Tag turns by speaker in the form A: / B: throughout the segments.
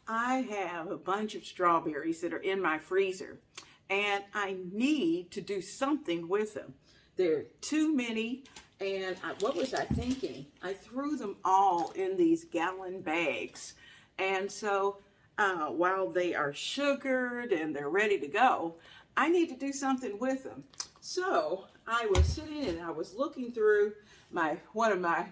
A: I have a bunch of strawberries that are in my freezer and I need to do something with them. There are too many, and what was I thinking? I threw them all in these gallon bags. And so while they are sugared and they're ready to go, I need to do something with them. So I was sitting and I was looking through one of my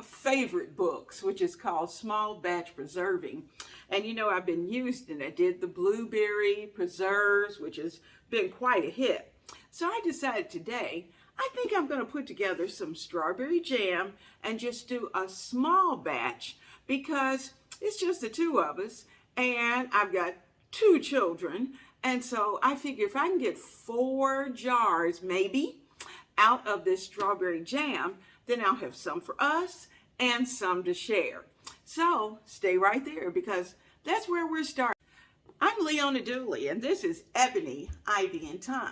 A: favorite books, which is called Small Batch Preserving. And you know, I've been using it. I did the blueberry preserves, which has been quite a hit. So I decided today, I think I'm going to put together some strawberry jam and just do a small batch because it's just the two of us and I've got 2 children. And so I figure if I can get 4 jars maybe out of this strawberry jam, then I'll have some for us and some to share. So stay right there because that's where we're starting. I'm Leona Dooley and this is Ebony Ivy Thyme.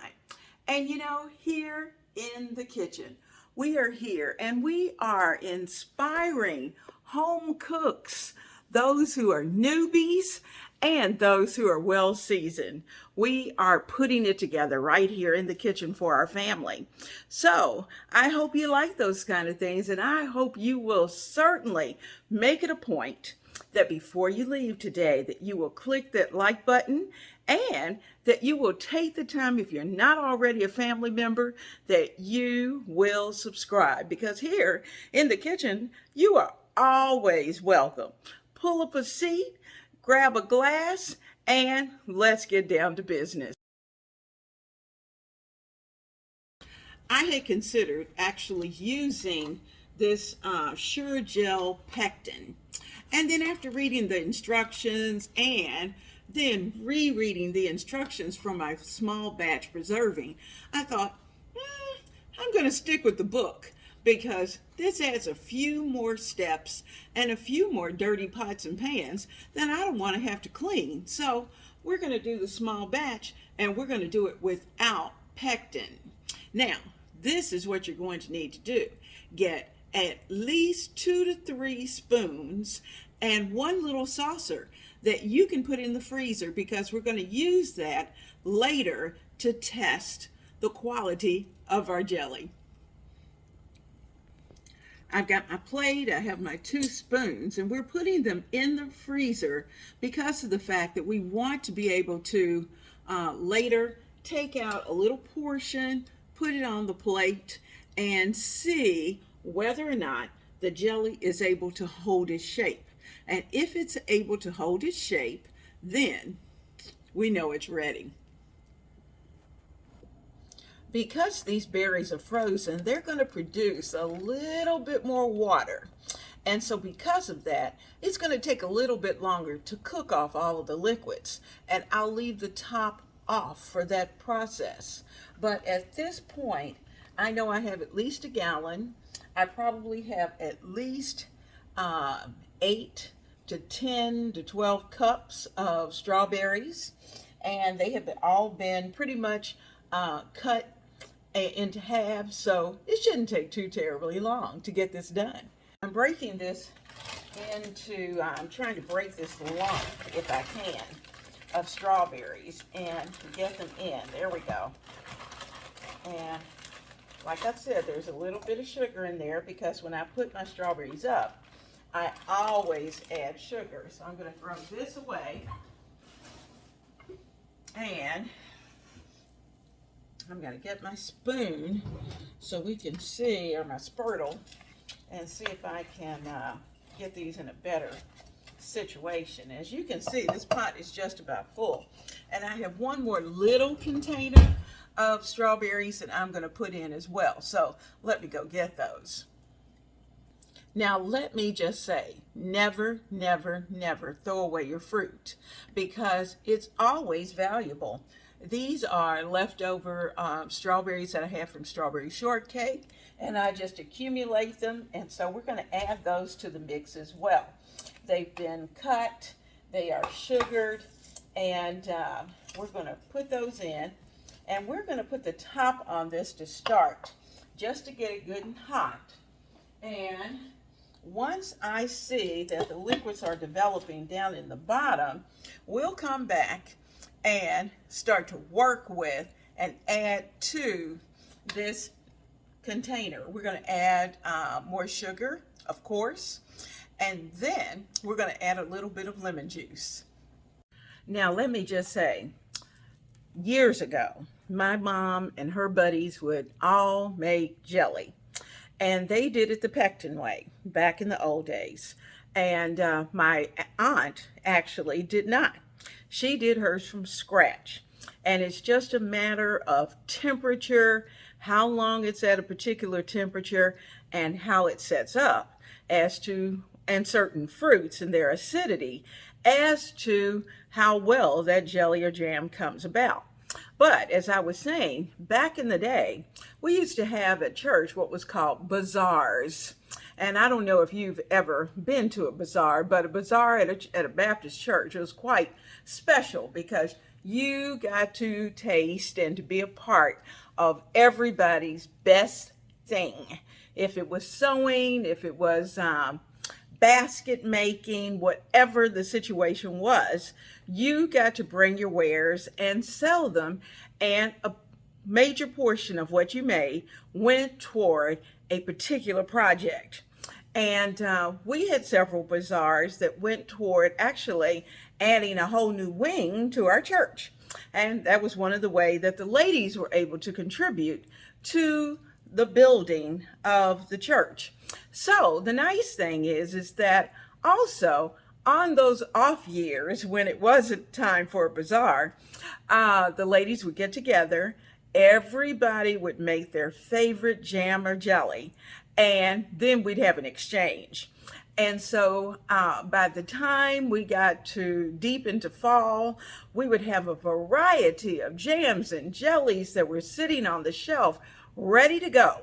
A: And you know, here in the kitchen, we are here and we are inspiring home cooks, those who are newbies and those who are well seasoned. We are putting it together right here in the kitchen for our family. So I hope you like those kind of things, and I hope you will certainly make it a point that before you leave today that you will click that like button and that you will take the time, if you're not already a family member, that you will subscribe, because here in the kitchen you are always welcome. Pull up a seat, grab a glass, and let's get down to business. I had considered actually using this Sure Gel Pectin. And then after reading the instructions and then rereading the instructions from my small batch preserving, I thought, I'm going to stick with the book, because this adds a few more steps and a few more dirty pots and pans that I don't want to have to clean. So we're going to do the small batch and we're going to do it without pectin. Now, this is what you're going to need to do. Get at least 2 to 3 spoons and 1 little saucer that you can put in the freezer, because we're going to use that later to test the quality of our jelly. I've got my plate, I have my 2 spoons, and we're putting them in the freezer because of the fact that we want to be able to later take out a little portion, put it on the plate, and see whether or not the jelly is able to hold its shape. And if it's able to hold its shape, then we know it's ready. Because these berries are frozen, they're going to produce a little bit more water. And so because of that, it's going to take a little bit longer to cook off all of the liquids. And I'll leave the top off for that process. But at this point, I know I have at least 1 gallon. I probably have at least 8 to 10 to 12 cups of strawberries. And they have all been pretty much cut into halves, so it shouldn't take too terribly long to get this done. I'm breaking this into, I'm trying to break this lump, if I can, of strawberries and get them in. There we go. And like I said, there's a little bit of sugar in there because when I put my strawberries up, I always add sugar. So I'm going to throw this away, and I'm going to get my spoon so we can see, or my spurtle, and see if I can get these in a better situation. As you can see, this pot is just about full. And I have 1 more little container of strawberries that I'm going to put in as well. So let me go get those. Now, let me just say, never, never, never throw away your fruit, because it's always valuable. These are leftover strawberries that I have from strawberry shortcake, and I just accumulate them, and so we're going to add those to the mix as well. They've been cut, they are sugared, and we're going to put those in, and we're going to put the top on this to start, just to get it good and hot. And once I see that the liquids are developing down in the bottom, we'll come back and start to work with and add to this container. We're going to add more sugar, of course, and then we're going to add a little bit of lemon juice. Now, let me just say, years ago, my mom and her buddies would all make jelly, and they did it the Pectin way back in the old days. And my aunt actually did not. She did hers from scratch, and it's just a matter of temperature, how long it's at a particular temperature, and how it sets up as to, and certain fruits and their acidity as to how well that jelly or jam comes about. But as I was saying, back in the day, we used to have at church what was called bazaars. And I don't know if you've ever been to a bazaar, but a bazaar at a Baptist church was quite special because you got to taste and to be a part of everybody's best thing. If it was sewing, if it was basket making, whatever the situation was, you got to bring your wares and sell them, and a major portion of what you made went toward a particular project. And we had several bazaars that went toward actually adding a whole new wing to our church. And that was one of the ways that the ladies were able to contribute to the building of the church. So the nice thing is that also on those off years when it wasn't time for a bazaar, the ladies would get together, everybody would make their favorite jam or jelly, and then we'd have an exchange. And so by the time we got to deep into fall, we would have a variety of jams and jellies that were sitting on the shelf ready to go.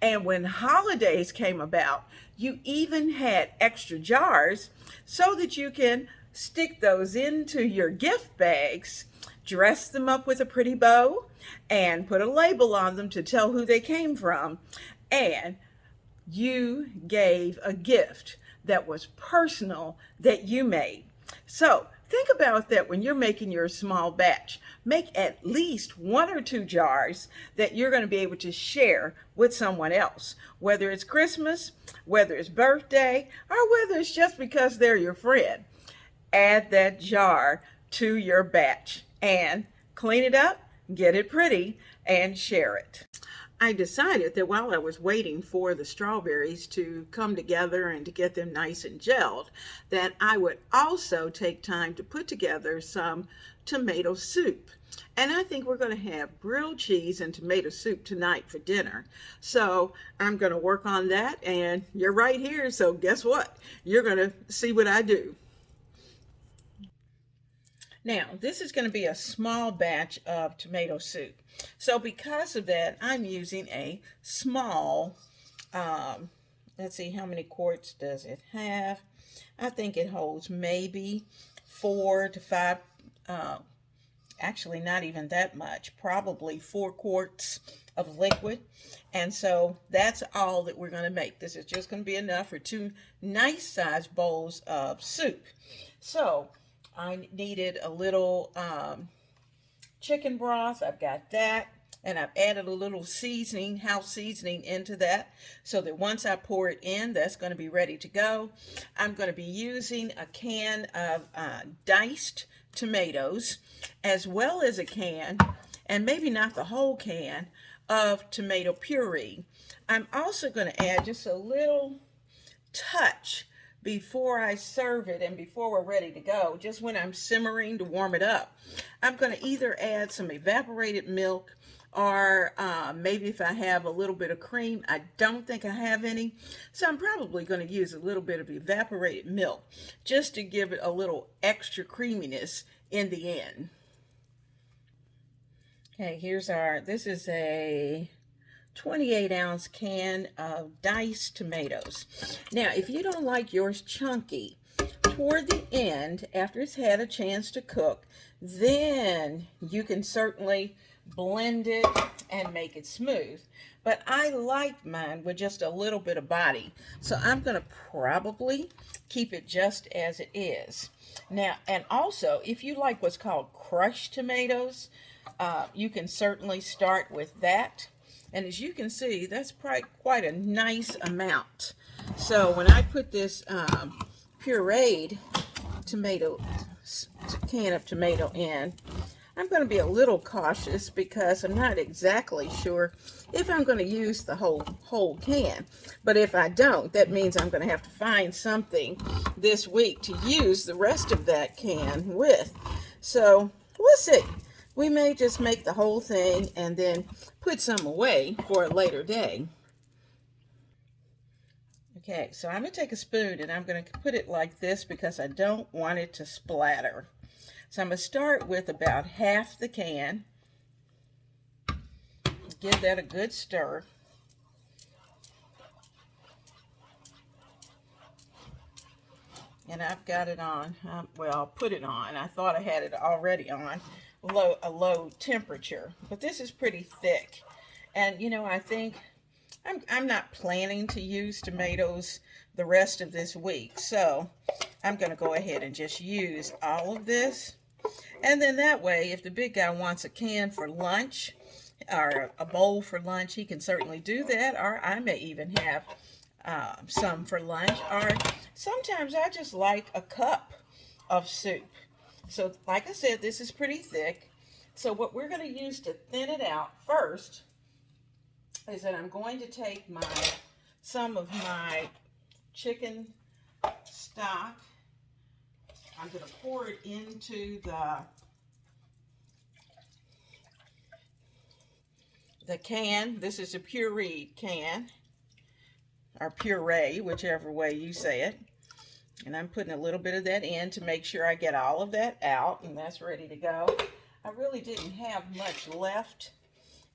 A: And when holidays came about, you even had extra jars so that you can stick those into your gift bags, dress them up with a pretty bow, and put a label on them to tell who they came from. And you gave a gift that was personal that you made. So think about that when you're making your small batch. Make at least 1 or 2 jars that you're going to be able to share with someone else, whether it's Christmas, whether it's birthday, or whether it's just because they're your friend. Add that jar to your batch and clean it up, get it pretty, and share it. I decided that while I was waiting for the strawberries to come together and to get them nice and gelled, that I would also take time to put together some tomato soup. And I think we're going to have grilled cheese and tomato soup tonight for dinner. So I'm going to work on that, and you're right here, so guess what? You're going to see what I do. Now, this is going to be a small batch of tomato soup. So because of that, I'm using a small, let's see, how many quarts does it have? I think it holds maybe 4 to 5, actually not even that much, probably 4 quarts of liquid. And so that's all that we're going to make. This is just going to be enough for 2 nice sized bowls of soup. So I needed a little chicken broth. I've got that, and I've added a little seasoning, house seasoning into that, so that once I pour it in, that's going to be ready to go. I'm going to be using a can of diced tomatoes, as well as a can, and maybe not the whole can, of tomato puree. I'm also going to add just a little touch before I serve it and before we're ready to go, just when I'm simmering to warm it up. I'm going to either add some evaporated milk or maybe if I have a little bit of cream. I don't think I have any, so I'm probably going to use a little bit of evaporated milk just to give it a little extra creaminess in the end. Okay, here's this is a 28-ounce can of diced tomatoes. Now, if you don't like yours chunky, toward the end, after it's had a chance to cook, then you can certainly blend it and make it smooth. But I like mine with just a little bit of body. So I'm going to probably keep it just as it is. Now, and also, if you like what's called crushed tomatoes, you can certainly start with that. And as you can see, that's probably quite a nice amount. So when I put this pureed tomato, can of tomato in, I'm going to be a little cautious because I'm not exactly sure if I'm going to use the whole can. But if I don't, that means I'm going to have to find something this week to use the rest of that can with. So we'll see. We may just make the whole thing and then put some away for a later day. Okay, so I'm going to take a spoon and I'm going to put it like this because I don't want it to splatter. So I'm going to start with about half the can. Give that a good stir. And I've got it on, well, I'll put it on. I thought I had it already on a low temperature. But this is pretty thick. And, you know, I think I'm not planning to use tomatoes the rest of this week. So I'm going to go ahead and just use all of this. And then that way, if the big guy wants a can for lunch or a bowl for lunch, he can certainly do that. Or I may even have some for lunch. Or sometimes I just like a cup of soup. So like I said, this is pretty thick. So what we're going to use to thin it out first is that I'm going to take some of my chicken stock. I'm going to pour it into the can. This is a pureed can, or puree, whichever way you say it. And I'm putting a little bit of that in to make sure I get all of that out, and that's ready to go. I really didn't have much left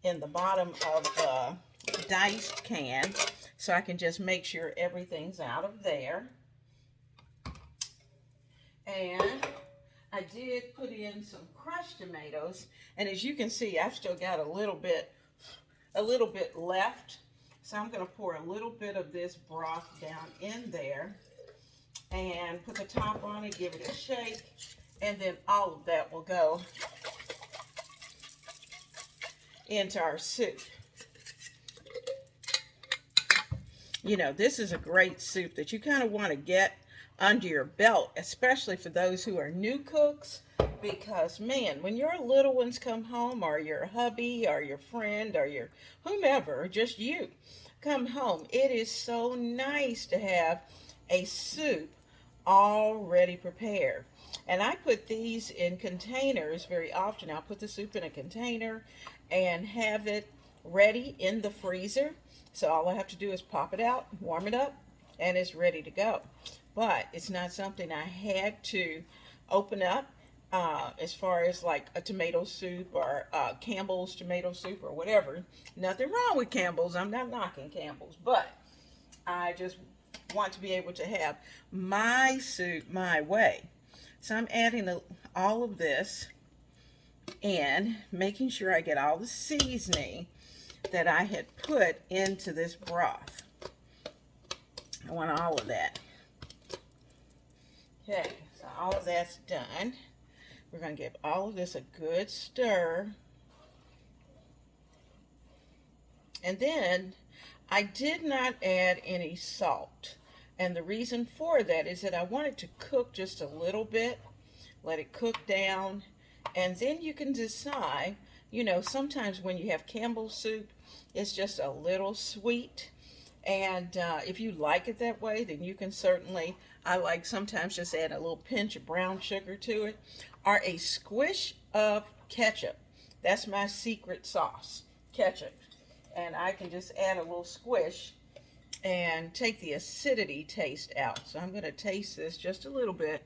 A: in the bottom of the diced can, so I can just make sure everything's out of there. And I did put in some crushed tomatoes, and as you can see, I've still got a little bit left. So I'm going to pour a little bit of this broth down in there and put the top on it, give it a shake, and then all of that will go into our soup. You know, this is a great soup that you kind of want to get under your belt, especially for those who are new cooks, because man, when your little ones come home, or your hubby or your friend or your whomever, just you come home, it is so nice to have a soup already prepared. And I put these in containers very often. I'll put the soup in a container and have it ready in the freezer. So all I have to do is pop it out, warm it up, and it's ready to go. But it's not something I had to open up as far as like a tomato soup or Campbell's tomato soup or whatever. Nothing wrong with Campbell's. I'm not knocking Campbell's. But I just want to be able to have my soup my way. So I'm adding all of this and making sure I get all the seasoning that I had put into this broth. I want all of that. Okay, so all of that's done. We're going to give all of this a good stir. And then I did not add any salt. And the reason for that is that I want it to cook just a little bit. Let it cook down. And then you can decide, you know, sometimes when you have Campbell's soup, it's just a little sweet. And if you like it that way, then you can certainly, I like sometimes just add a little pinch of brown sugar to it, or a squish of ketchup. That's my secret sauce, ketchup. And I can just add a little squish and take the acidity taste out. So I'm going to taste this just a little bit.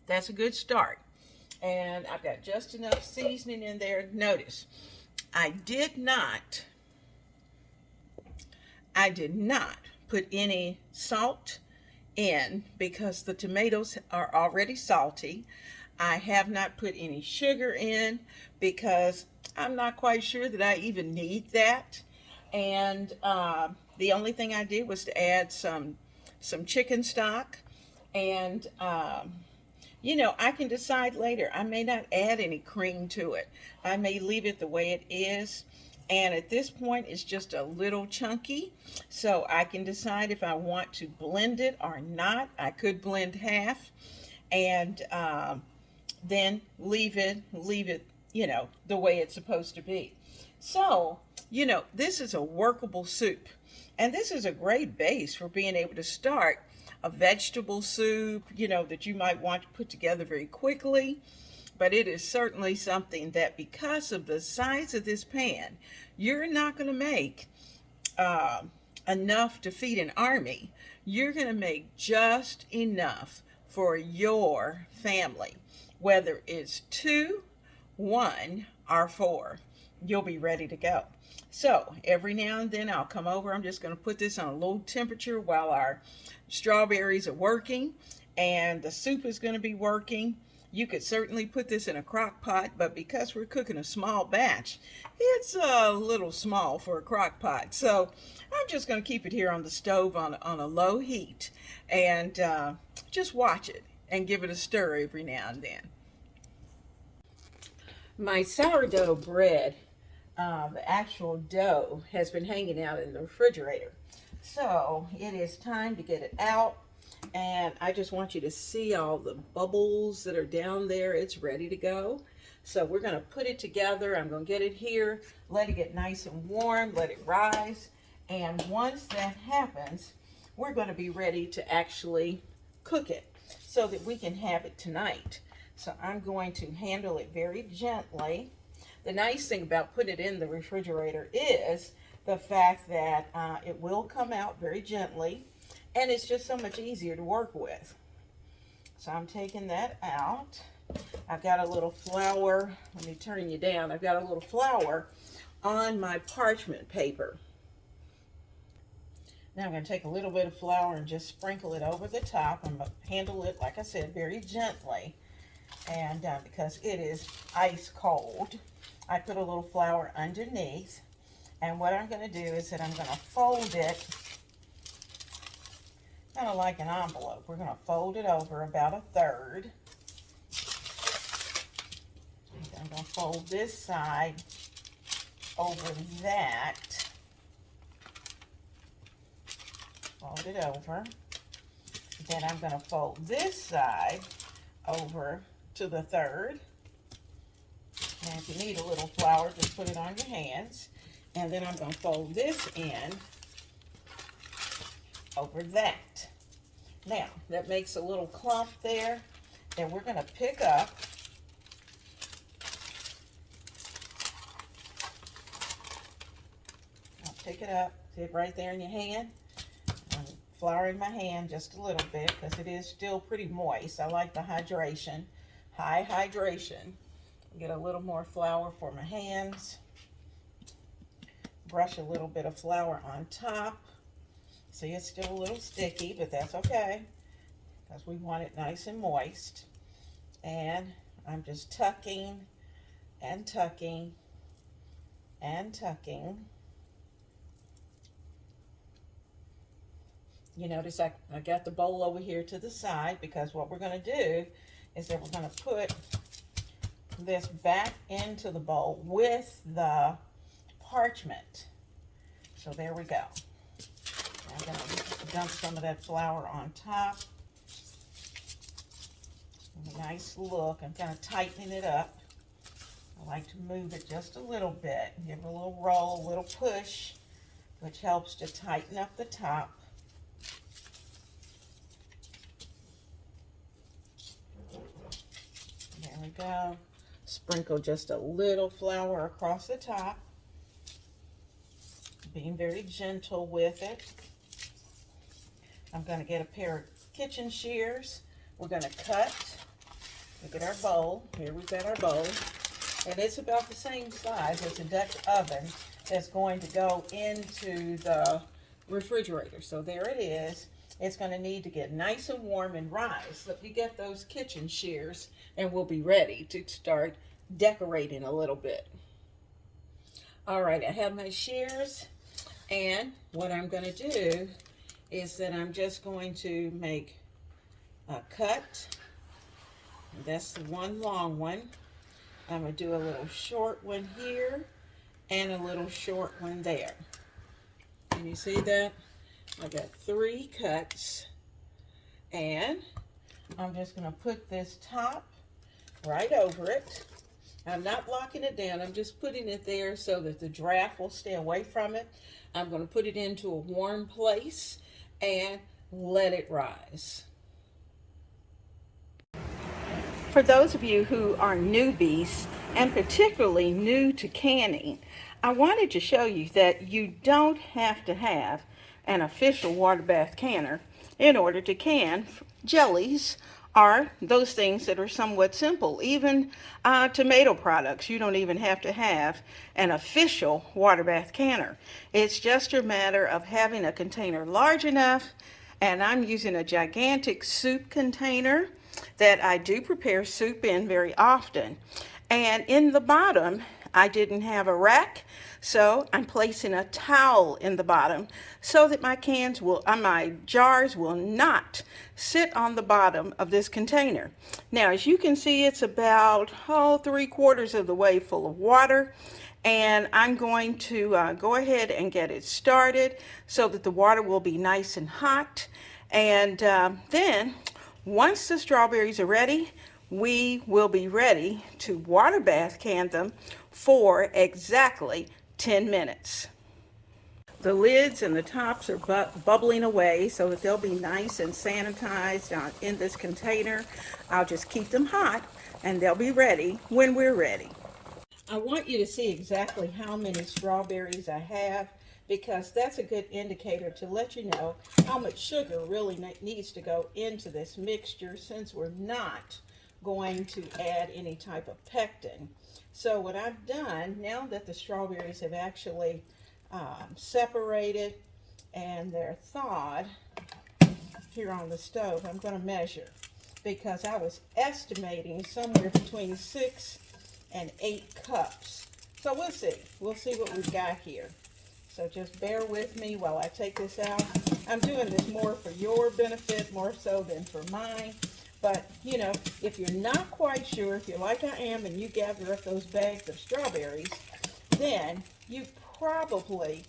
A: That's a good start. And I've got just enough seasoning in there. Notice, I did not put any salt in because the tomatoes are already salty. I have not put any sugar in because I'm not quite sure that I even need that. And the only thing I did was to add some chicken stock. And you know, I can decide later. I may not add any cream to it. I may leave it the way it is. And at this point, it's just a little chunky. So I can decide if I want to blend it or not. I could blend half and then leave it, you know, the way it's supposed to be. So, you know, this is a workable soup. And this is a great base for being able to start a vegetable soup, you know, that you might want to put together very quickly. But it is certainly something that, because of the size of this pan, you're not going to make enough to feed an army. You're going to make just enough for your family. Whether it's 2, 1, or 4, you'll be ready to go. So every now and then I'll come over. I'm just going to put this on a low temperature while our strawberries are working and the soup is going to be working. You could certainly put this in a crock pot, but because we're cooking a small batch, it's a little small for a crock pot. So I'm just going to keep it here on the stove on a low heat and just watch it and give it a stir every now and then. My sourdough bread, the actual dough, has been hanging out in the refrigerator. So it is time to get it out. And I just want you to see all the bubbles that are down there. It's ready to go. So we're going to put it together. I'm going to get it here, let it get nice and warm, let it rise. And once that happens, we're going to be ready to actually cook it so that we can have it tonight. So I'm going to handle it very gently. The nice thing about putting it in the refrigerator is the fact that it will come out very gently. And it's just so much easier to work with. So I'm taking that out. I've got a little flour. Let me turn you down. I've got a little flour on my parchment paper. Now I'm going to take a little bit of flour and just sprinkle it over the top. I'm going to handle it, like I said, very gently. And because it is ice cold, I put a little flour underneath. And what I'm going to do is that I'm going to fold it kind of like an envelope. We're going to fold it over about a third. I'm going to fold this side over that. Fold it over. Then I'm going to fold this side over to the third. And if you need a little flour, just put it on your hands. And then I'm going to fold this in over that. Now, that makes a little clump there that we're going to pick up. I'll pick it up, see it right there in your hand. I'm flouring my hand just a little bit because it is still pretty moist. I like the hydration, high hydration. Get a little more flour for my hands. Brush a little bit of flour on top. See, it's still a little sticky, but that's okay because we want it nice and moist. And I'm just tucking and tucking and tucking. You notice I got the bowl over here to the side because what we're going to do is that we're going to put this back into the bowl with the parchment. So there we go. I'm going to dump some of that flour on top. A nice look. I'm kind of tightening it up. I like to move it just a little bit. Give it a little roll, a little push, which helps to tighten up the top. There we go. Sprinkle just a little flour across the top. Being very gentle with it. I'm going to get a pair of kitchen shears. We're going to cut. Look at our bowl. Here we've got our bowl. And it's about the same size as a Dutch oven that's going to go into the refrigerator. So there it is. It's going to need to get nice and warm and rise. Let me get those kitchen shears and we'll be ready to start decorating a little bit. All right, I have my shears, and what I'm going to do is that I'm just going to make a cut. That's the one long one. I'm going to do a little short one here and a little short one there. Can you see that? I got 3 cuts, and I'm just going to put this top right over it. I'm not locking it down. I'm just putting it there so that the draft will stay away from it. I'm going to put it into a warm place and let it rise. For those of you who are newbies, and particularly new to canning, I wanted to show you that you don't have to have an official water bath canner in order to can jellies or those things that are somewhat simple. Even tomato products, you don't even have to have an official water bath canner. It's just a matter of having a container large enough, and I'm using a gigantic soup container that I do prepare soup in very often. And in the bottom, I didn't have a rack, so I'm placing a towel in the bottom so that my jars will not sit on the bottom of this container. Now, as you can see, it's about 3/4 of the way full of water, and I'm going to go ahead and get it started so that the water will be nice and hot. And then once the strawberries are ready, we will be ready to water bath can them for exactly 10 minutes. The lids and the tops are bubbling away so that they'll be nice and sanitized in this container. I'll just keep them hot and they'll be ready when we're ready. I want you to see exactly how many strawberries I have, because that's a good indicator to let you know how much sugar really needs to go into this mixture, since we're not going to add any type of pectin. So what I've done, now that the strawberries have actually separated and they're thawed here on the stove, I'm going to measure, because I was estimating somewhere between 6 and 8 cups. So we'll see what we've got here. So just bear with me while I take this out. I'm doing this more for your benefit, more so than for mine. But, you know, if you're not quite sure, if you're like I am and you gather up those bags of strawberries, then you probably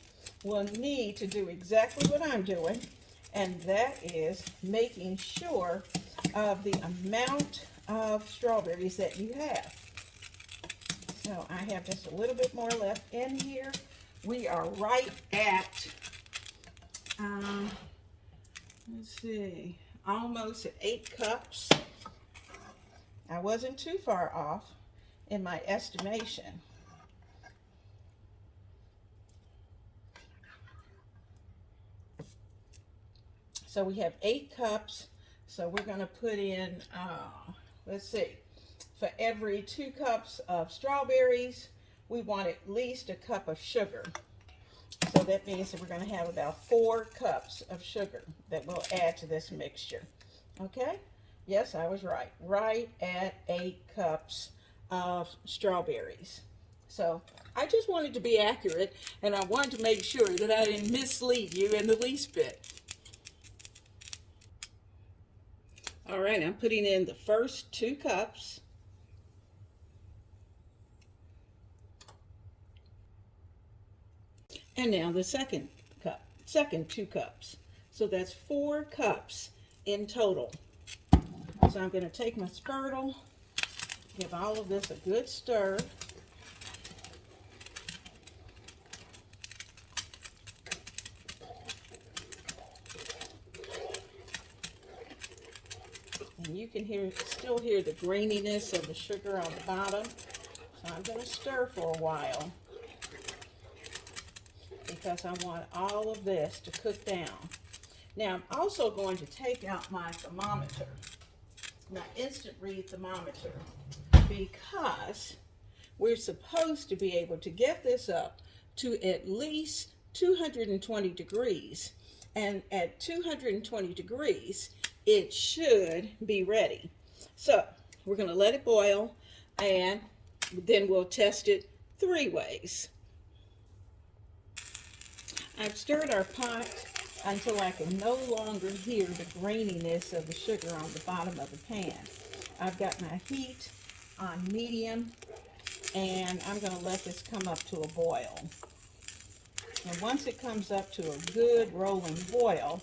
A: will need to do exactly what I'm doing, and that is making sure of the amount of strawberries that you have. So I have just a little bit more left in here. We are right at, let's see, almost at 8 cups. I wasn't too far off in my estimation. So we have 8 cups. So we're going to put in, let's see, for every 2 cups of strawberries, we want at least a cup of sugar. So that means that we're going to have about 4 cups of sugar that we'll add to this mixture. Okay? Yes, I was right. Right at 8 cups of strawberries. So I just wanted to be accurate, and I wanted to make sure that I didn't mislead you in the least bit. All right, I'm putting in the first 2 cups. And now the second 2 cups. So that's 4 cups in total. So I'm going to take my spurtle, give all of this a good stir. And you can still hear the graininess of the sugar on the bottom. So I'm going to stir for a while, because I want all of this to cook down. Now I'm also going to take out my thermometer, my instant read thermometer, because we're supposed to be able to get this up to at least 220 degrees. and at 220 degrees, it should be ready. So we're going to let it boil, and then we'll test it 3 ways. I've stirred our pot until I can no longer hear the graininess of the sugar on the bottom of the pan. I've got my heat on medium, and I'm going to let this come up to a boil. And once it comes up to a good rolling boil,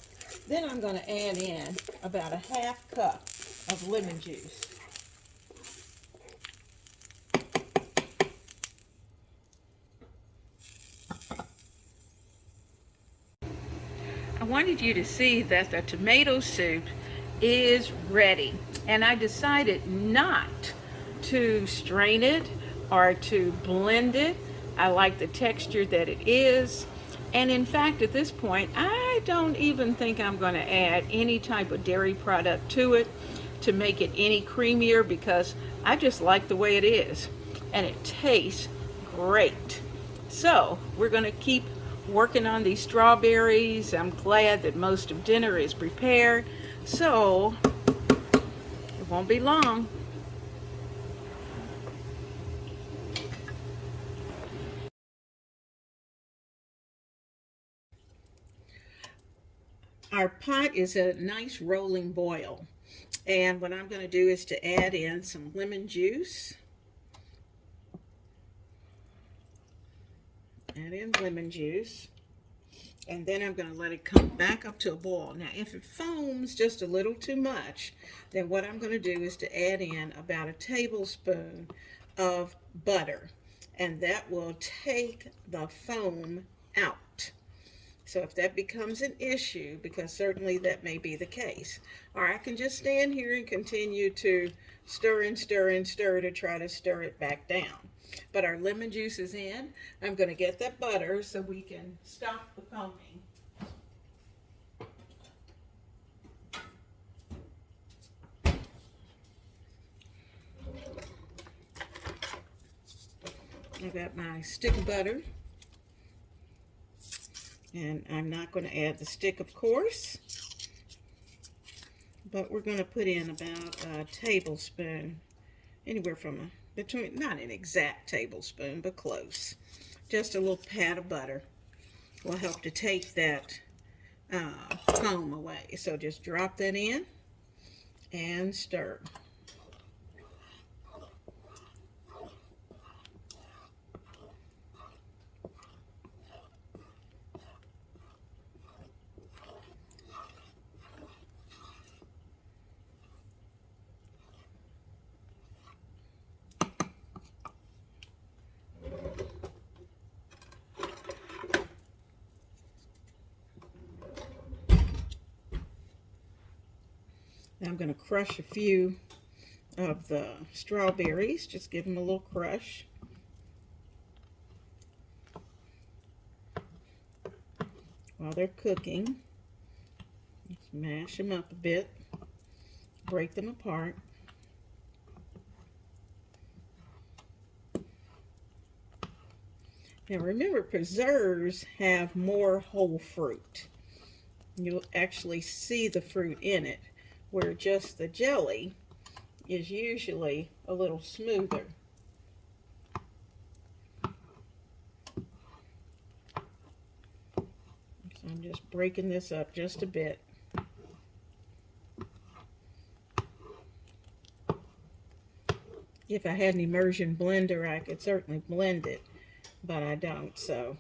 A: then I'm going to add in about a half cup of lemon juice. I wanted you to see that the tomato soup is ready, and I decided not to strain it or to blend it. I like the texture that it is, and in fact at this point I don't even think I'm going to add any type of dairy product to it to make it any creamier, because I just like the way it is and it tastes great. So we're going to keep working on these strawberries. I'm glad that most of dinner is prepared, so it won't be long. Our pot is a nice rolling boil, and what I'm going to do is to add in some lemon juice. Add in lemon juice, and then I'm going to let it come back up to a boil. Now if it foams just a little too much, then what I'm going to do is to add in about a tablespoon of butter, and that will take the foam out. So if that becomes an issue, because certainly that may be the case, or I can just stand here and continue to stir and stir and stir to try to stir it back down. But our lemon juice is in. I'm going to get that butter so we can stop the foaming. I've got my stick of butter, and I'm not going to add the stick, of course, but we're going to put in about a tablespoon, anywhere from between, not an exact tablespoon, but close. Just a little pat of butter will help to take that foam away. So just drop that in and stir. Now I'm going to crush a few of the strawberries, just give them a little crush. While they're cooking, just mash them up a bit, break them apart. Now remember, preserves have more whole fruit. You'll actually see the fruit in it, where just the jelly is usually a little smoother. So I'm just breaking this up just a bit. If I had an immersion blender, I could certainly blend it, but I don't, so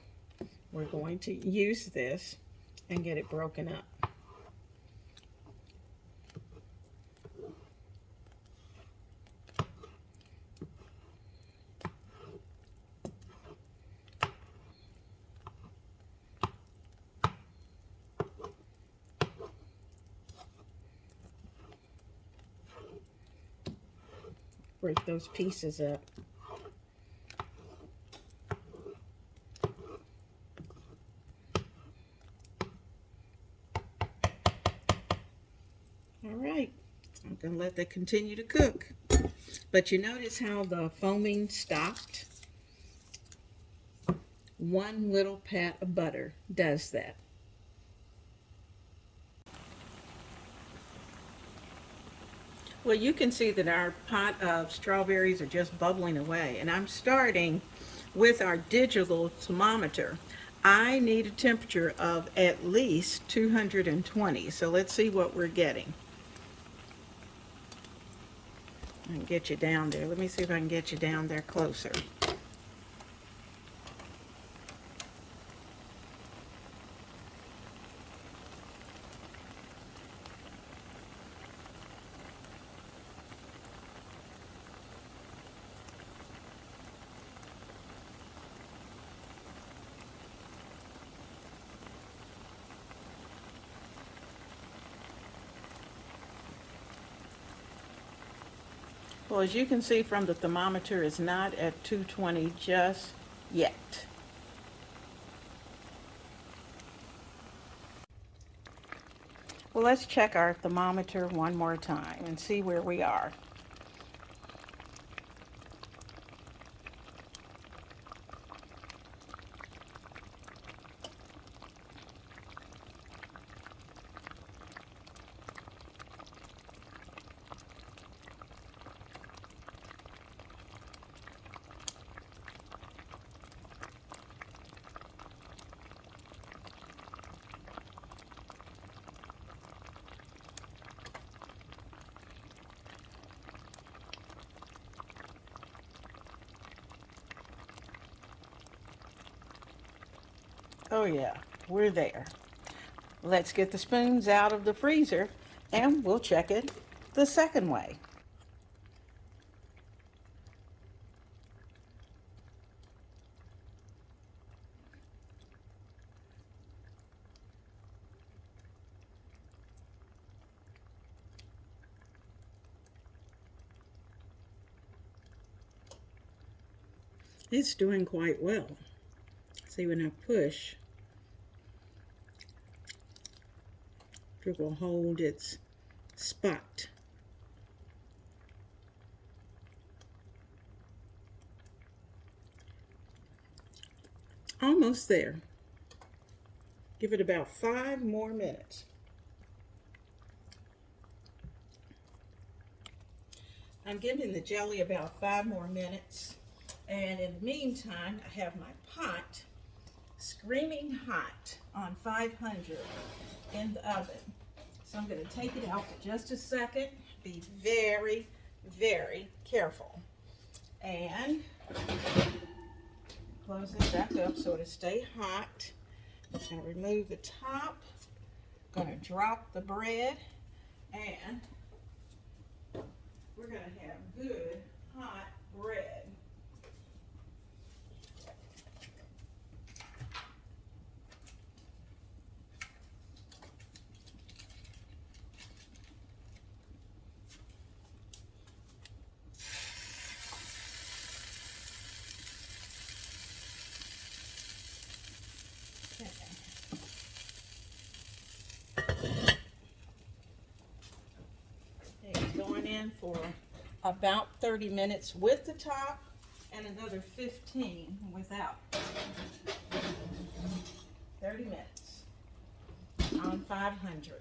A: we're going to use this and get it broken up. Break those pieces up. All right, I'm going to let that continue to cook. But you notice how the foaming stopped? One little pat of butter does that. Well, you can see that our pot of strawberries are just bubbling away, and I'm starting with our digital thermometer. I need a temperature of at least 220, so let's see what we're getting. I can get you down there. Let me see if I can get you down there closer. Well, as you can see from the thermometer, it's not at 220 just yet. Well, let's check our thermometer one more time and see where we are. Oh yeah, we're there. Let's get the spoons out of the freezer and we'll check it the second way. It's doing quite well. See, when I push, it will hold its spot. Almost there. Give it about 5 more minutes. I'm giving the jelly about 5 more minutes. And in the meantime, I have my pot screaming hot on 500 in the oven. So I'm going to take it out for just a second. Be very, very careful. And close it back up so it'll stay hot. I'm going to remove the top. I'm going to drop the bread. And we're going to have good hot bread. It's going in for about 30 minutes with the top and another 15 without. 30 minutes on 500.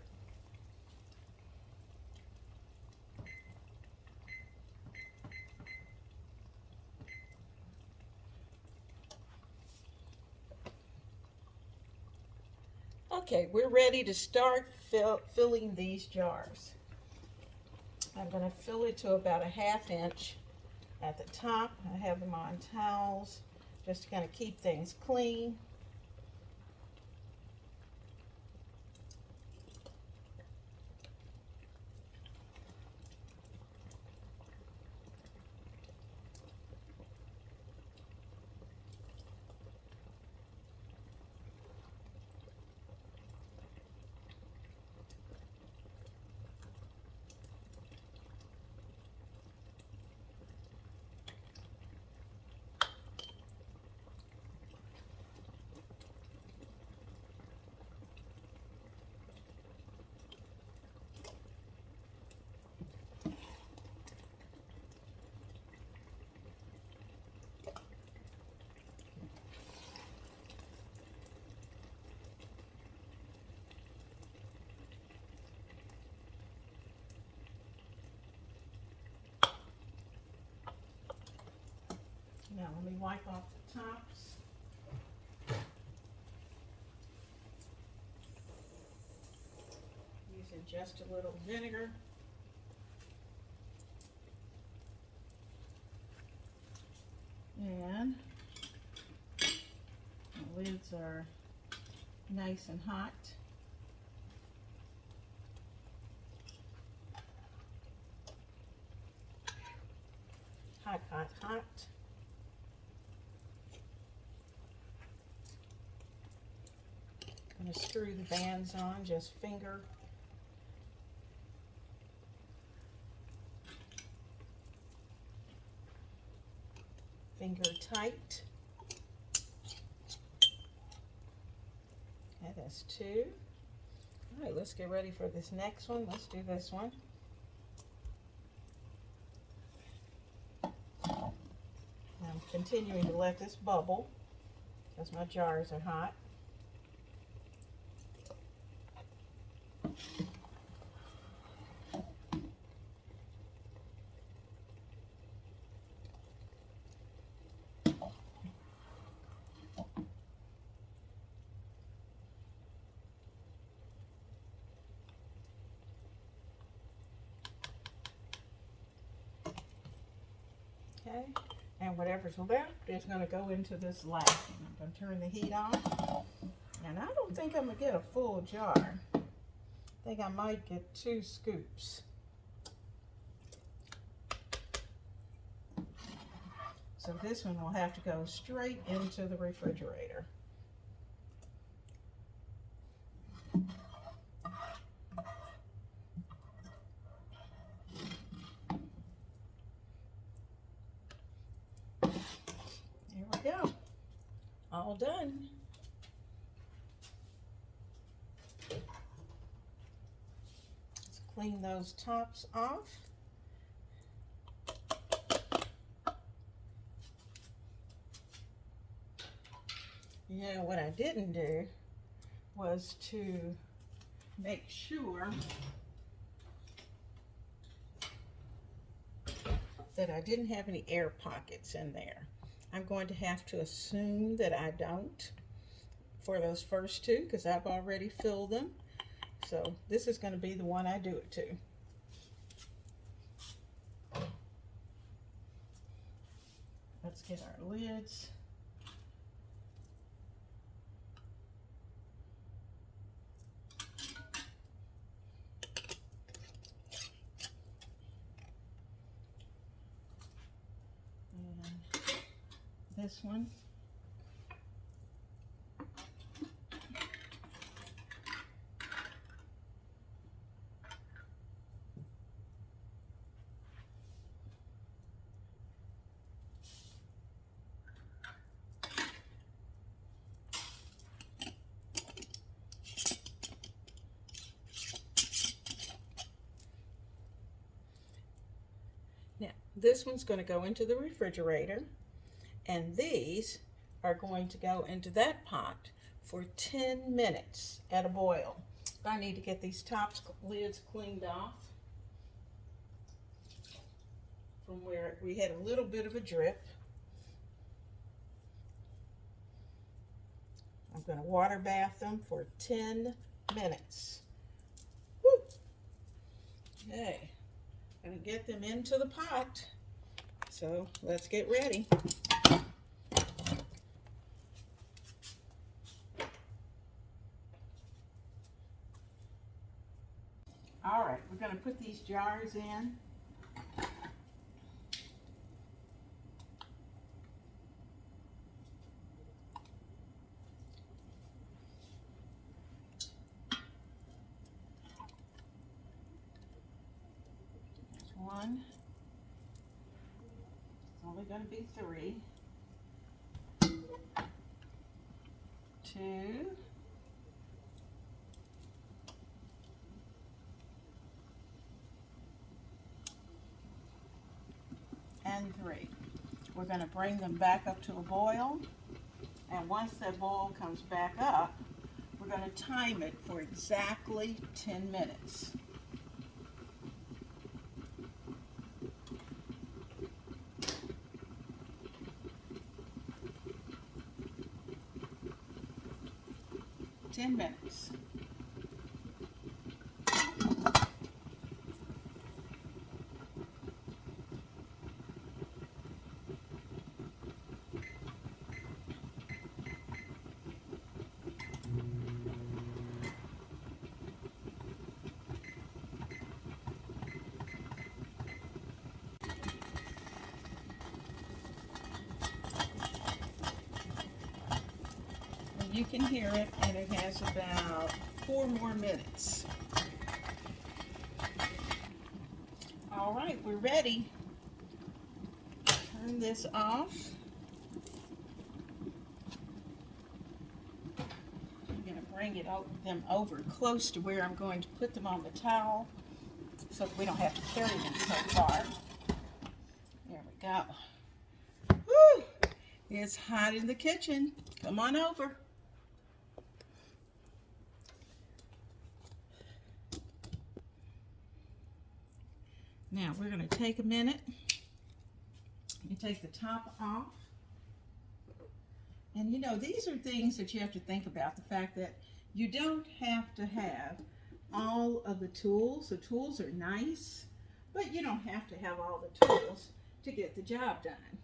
A: Okay, we're ready to start filling these jars. I'm going to fill it to about a 1/2 inch at the top. I have them on towels just to kind of keep things clean. wipe off the tops. Using just a little vinegar. And the lids are nice and hot. Hot, hot, hot. I'm going to screw the bands on, just finger. Finger tight. Okay, that's 2. All right, let's get ready for this next one. Let's do this one. I'm continuing to let this bubble because my jars are hot. Okay, and whatever's left is going to go into this last one. I'm going to turn the heat on, and I don't think I'm going to get a full jar. I think I might get 2 scoops. So this one will have to go straight into the refrigerator. There we go. All done. Let's clean those tops off. You know, what I didn't do was to make sure that I didn't have any air pockets in there. I'm going to have to assume that I don't for those first 2 because I've already filled them. So this is going to be the one I do it to. Let's get our lids. This one. Now, this one's going to go into the refrigerator. And these are going to go into that pot for 10 minutes at a boil. I need to get these lids cleaned off from where we had a little bit of a drip. I'm going to water bath them for 10 minutes. Woo. Okay, I'm going to get them into the pot. So let's get ready. All right, we're going to put these jars in. There's 1. It's only going to be 3. 2. And 3. We're going to bring them back up to a boil, and once that boil comes back up, we're going to time it for exactly 10 minutes. 10 minutes. You can hear it, and it has about 4 more minutes. All right, we're ready. Turn this off. I'm going to bring them over close to where I'm going to put them on the towel so that we don't have to carry them so far. There we go. Woo! It's hot in the kitchen. Come on over. Now we're going to take a minute and take the top off. And you know, these are things that you have to think about. The fact that you don't have to have all of the tools. The tools are nice, but you don't have to have all the tools to get the job done.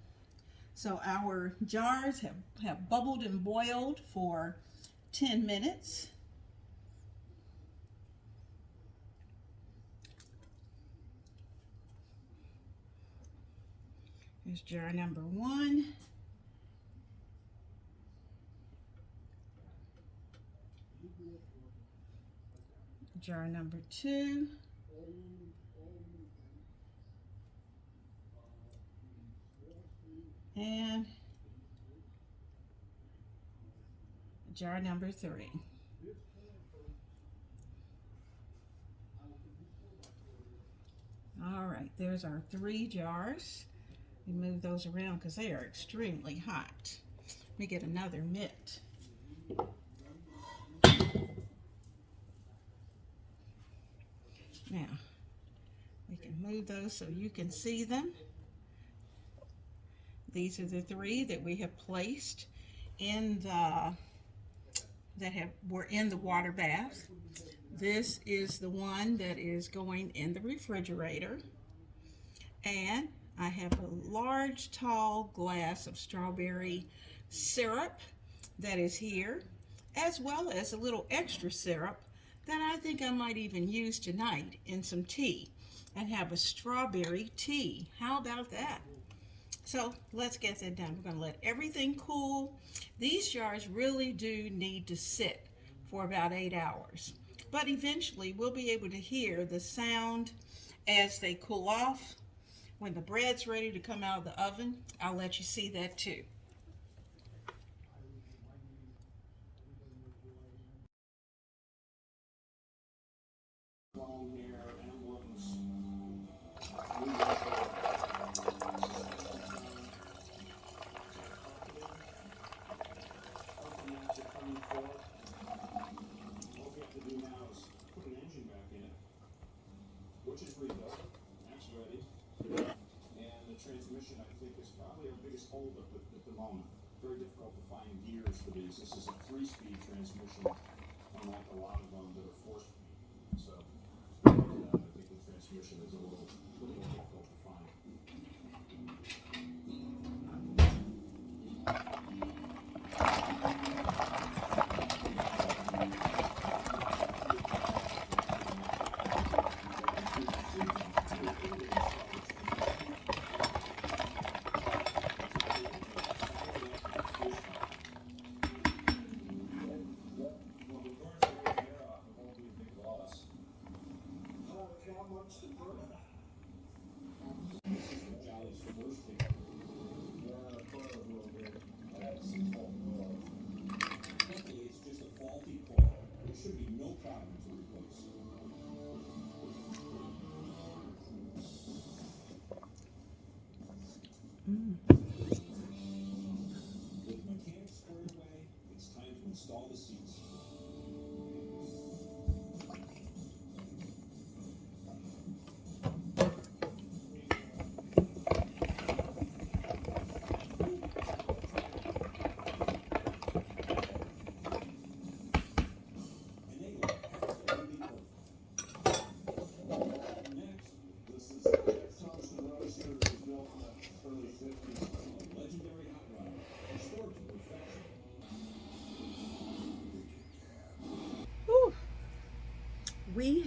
A: So our jars have bubbled and boiled for 10 minutes. Here's jar number 1. Jar number 2. And jar number 3. All right, there's our 3 jars. We move those around because they are extremely hot. Let me get another mitt. Now, we can move those so you can see them. These are the 3 that we have placed in were in the water bath. This is the one that is going in the refrigerator. And I have a large, tall glass of strawberry syrup that is here, as well as a little extra syrup that I think I might even use tonight in some tea and have a strawberry tea. How about that? So let's get that done. We're going to let everything cool. These jars really do need to sit for about 8 hours. But eventually we'll be able to hear the sound as they cool off. When the bread's ready to come out of the oven, I'll let you see that too.
B: Transmission, I think, is probably our biggest holdup at the moment. Very difficult to find gears for these. This is a 3-speed transmission, unlike a lot of them that are 4-speed. So I think the transmission is a little difficult to find. With mechanics squared away, it's time to install the seats.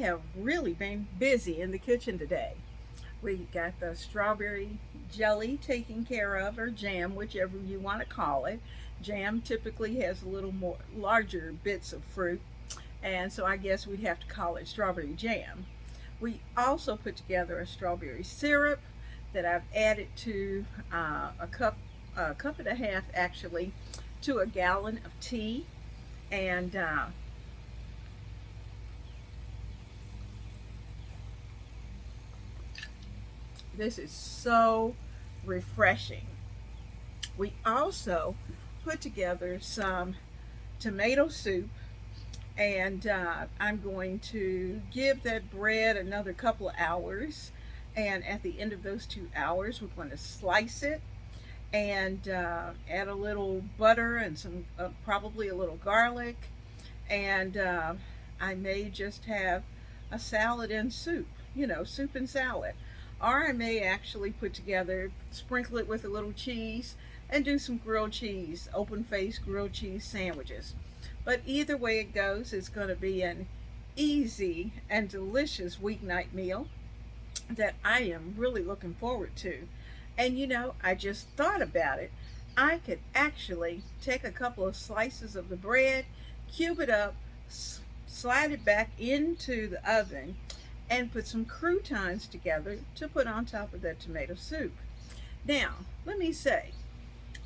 A: have really been busy in the kitchen today. We got the strawberry jelly taken care of, or jam, whichever you want to call it. Jam typically has a little more larger bits of fruit, and so I guess we'd have to call it strawberry jam. We also put together a strawberry syrup that I've added to a cup and a half actually, to a gallon of tea. And this is so refreshing. We also put together some tomato soup, and I'm going to give that bread another couple of hours, and at the end of those 2 hours we're going to slice it and add a little butter and some probably a little garlic, and I may just have a salad and soup, soup and salad. Or I may actually put together, sprinkle it with a little cheese, and do some grilled cheese, open-faced grilled cheese sandwiches. But either way it goes, it's going to be an easy and delicious weeknight meal that I am really looking forward to. And I just thought about it. I could actually take a couple of slices of the bread, cube it up, slide it back into the oven, and put some croutons together to put on top of that tomato soup. Now, let me say,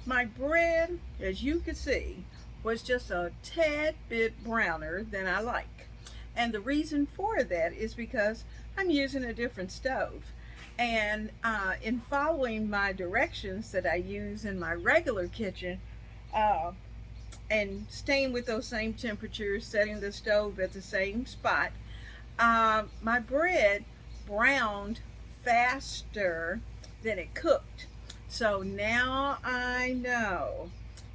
A: my bread, as you can see, was just a tad bit browner than I like. And the reason for that is because I'm using a different stove. And in following my directions that I use in my regular kitchen, and staying with those same temperatures, setting the stove at the same spot, my bread browned faster than it cooked. So now I know,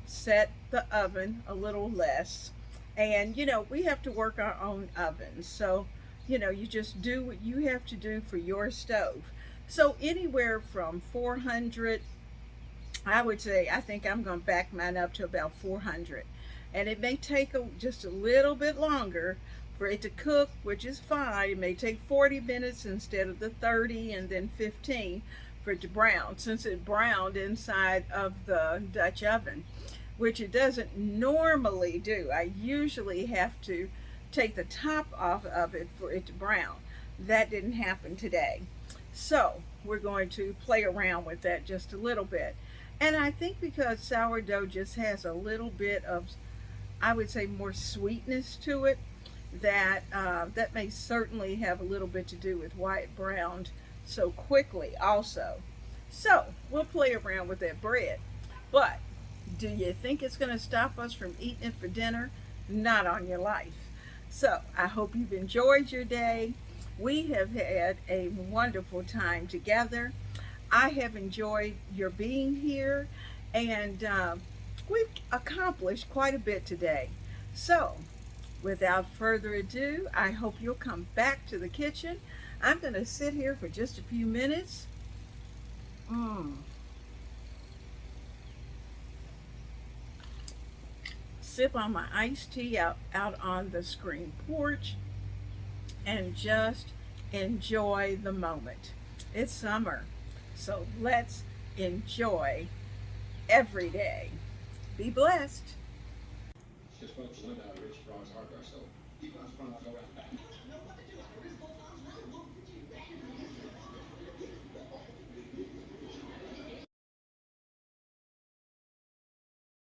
A: set the oven a little less. And we have to work our own ovens, so you just do what you have to do for your stove. So anywhere from 400, I would say, I think I'm going to back mine up to about 400. And it may take just a little bit longer for it to cook, which is fine. It may take 40 minutes instead of the 30, and then 15 for it to brown, since it browned inside of the Dutch oven, which it doesn't normally do. I usually have to take the top off of it for it to brown. That didn't happen today. So we're going to play around with that just a little bit. And I think because sourdough just has a little bit of, I would say, more sweetness to it, that that may certainly have a little bit to do with why it browned so quickly also. So we'll play around with that bread. But do you think it's going to stop us from eating it for dinner? Not on your life. So I hope you've enjoyed your day. We have had a wonderful time together. I have enjoyed your being here, and we've accomplished quite a bit today. So without further ado, I hope you'll come back to the kitchen. I'm going to sit here for just a few minutes. Sip on my iced tea out on the screen porch, and just enjoy the moment. It's summer, so let's enjoy every day. Be blessed.
C: Just folks, Linda, Rich Frog's hardware, so keep on strong, go around back.